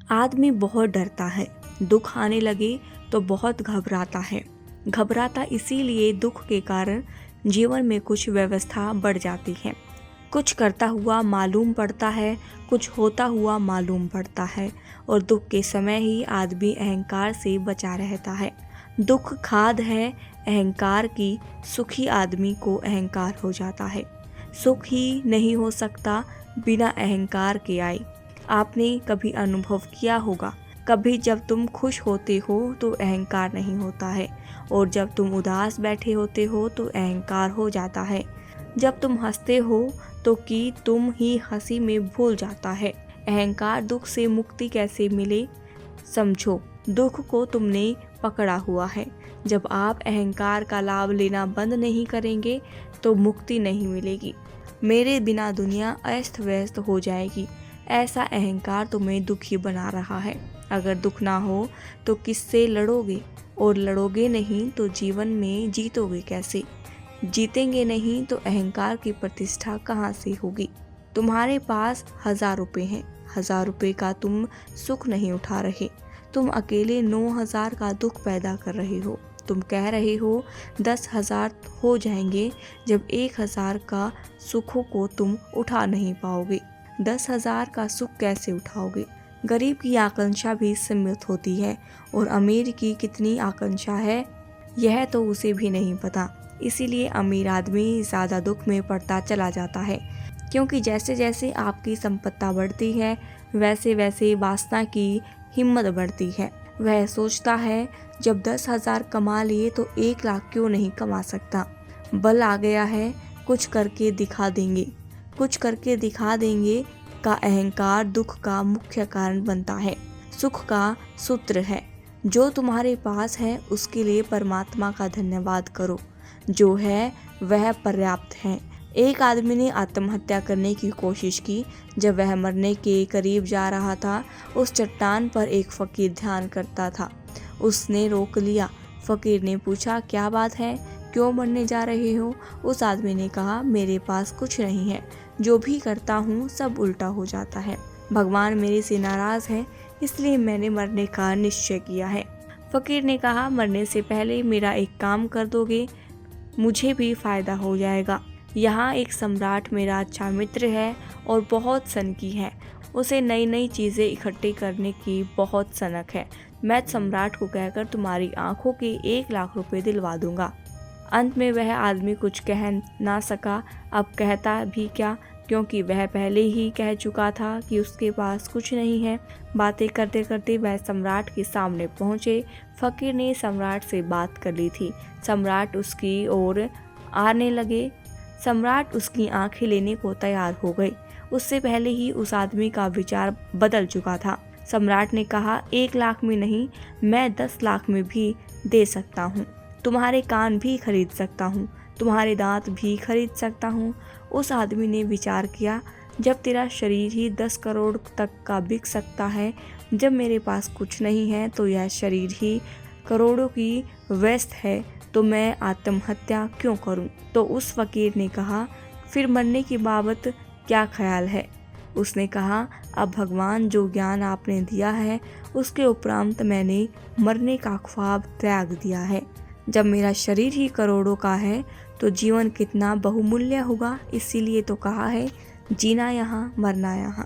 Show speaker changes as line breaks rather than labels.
आदमी बहुत डरता है, दुख आने लगे तो बहुत घबराता है। घबराता इसीलिए दुख के कारण जीवन में कुछ व्यवस्था बढ़ जाती है। कुछ करता हुआ मालूम पड़ता है, कुछ होता हुआ मालूम पड़ता है और दुख के समय ही आदमी अहंकार से बचा रहता है। दुख खाद है अहंकार की, सुखी आदमी को अहंकार हो जाता है। सुख ही नहीं हो सकता बिना अहंकार के आए। आपने कभी अनुभव किया होगा, कभी जब तुम खुश होते हो तो अहंकार नहीं होता है और जब तुम उदास बैठे होते हो तो अहंकार हो जाता है। जब तुम हंसते हो तो कि तुम ही हंसी में भूल जाता है। अहंकार दुख से मुक्ति कैसे मिले, समझो। दुख को तुमने पकड़ा हुआ है। जब आप अहंकार का लाभ लेना बंद नहीं करेंगे तो मुक्ति नहीं मिलेगी। मेरे बिना दुनिया अस्त व्यस्त हो जाएगी, ऐसा अहंकार तुम्हें दुखी बना रहा है। अगर दुख ना हो तो किससे लड़ोगे, और लड़ोगे नहीं तो जीवन में जीतोगे कैसे। जीतेंगे नहीं तो अहंकार की प्रतिष्ठा कहाँ से होगी। तुम्हारे पास 1000 रुपये हैं, 1000 रुपये का तुम सुख नहीं उठा रहे, तुम अकेले 9000 का दुख पैदा कर रहे हो। तुम कह रहे हो 10,000 हो जाएंगे, जब 1000 का सुखों को तुम उठा नहीं पाओगे। 10,000 का सुख कैसे उठाओगे। गरीब की आकांक्षा भी सीमित होती है और अमीर की कितनी आकांक्षा है यह तो उसे भी नहीं पता। इसीलिए अमीर आदमी ज़्यादा दुख में पड़ता चला जाता है, क्योंकि जैसे जैसे आपकी संपत्ति बढ़ती है वैसे वैसे वासना की हिम्मत बढ़ती है। वह सोचता है जब 10,000 कमा लिए तो 1 लाख क्यों नहीं कमा सकता। बल आ गया है, कुछ करके दिखा देंगे। कुछ करके दिखा देंगे का अहंकार दुख का मुख्य कारण बनता है। सुख का सूत्र है, जो तुम्हारे पास है उसके लिए परमात्मा का धन्यवाद करो। जो है वह पर्याप्त है। एक आदमी ने आत्महत्या करने की कोशिश की। जब वह मरने के करीब जा रहा था, उस चट्टान पर एक फकीर ध्यान करता था। उसने रोक लिया। फकीर ने पूछा, क्या बात है, क्यों मरने जा रहे हो। उस आदमी ने कहा, मेरे पास कुछ नहीं है, जो भी करता हूँ सब उल्टा हो जाता है। भगवान मेरे से नाराज है, इसलिए मैंने मरने का निश्चय किया है। फकीर ने कहा, मरने से पहले मेरा एक काम कर दोगे, मुझे भी फायदा हो जाएगा। यहाँ एक सम्राट मेरा अच्छा मित्र है और बहुत सनकी है। उसे नई नई चीज़ें इकट्ठी करने की बहुत सनक है। मैं सम्राट को कहकर तुम्हारी आंखों के 1 लाख रुपए दिलवा दूंगा। अंत में वह आदमी कुछ कह ना सका। अब कहता भी क्या, क्योंकि वह पहले ही कह चुका था कि उसके पास कुछ नहीं है। बातें करते करते वह सम्राट के सामने पहुँचे। फकीर ने सम्राट से बात कर ली थी। सम्राट उसकी ओर आने लगे। सम्राट उसकी आंखें लेने को तैयार हो गई। उससे पहले ही उस आदमी का विचार बदल चुका था। सम्राट ने कहा, 1 लाख में नहीं, मैं 10 लाख में भी दे सकता हूँ। तुम्हारे कान भी खरीद सकता हूँ, तुम्हारे दांत भी खरीद सकता हूँ। उस आदमी ने विचार किया, जब तेरा शरीर ही 10 करोड़ तक का बिक सकता है, जब मेरे पास कुछ नहीं है तो यह शरीर ही करोड़ों की व्यस्त है, तो मैं आत्महत्या क्यों करूं। तो उस फकीर ने कहा, फिर मरने की बाबत क्या ख्याल है। उसने कहा, अब भगवान जो ज्ञान आपने दिया है उसके उपरांत मैंने मरने का ख्वाब त्याग दिया है। जब मेरा शरीर ही करोड़ों का है तो जीवन कितना बहुमूल्य होगा। इसीलिए तो कहा है, जीना यहाँ मरना यहाँ।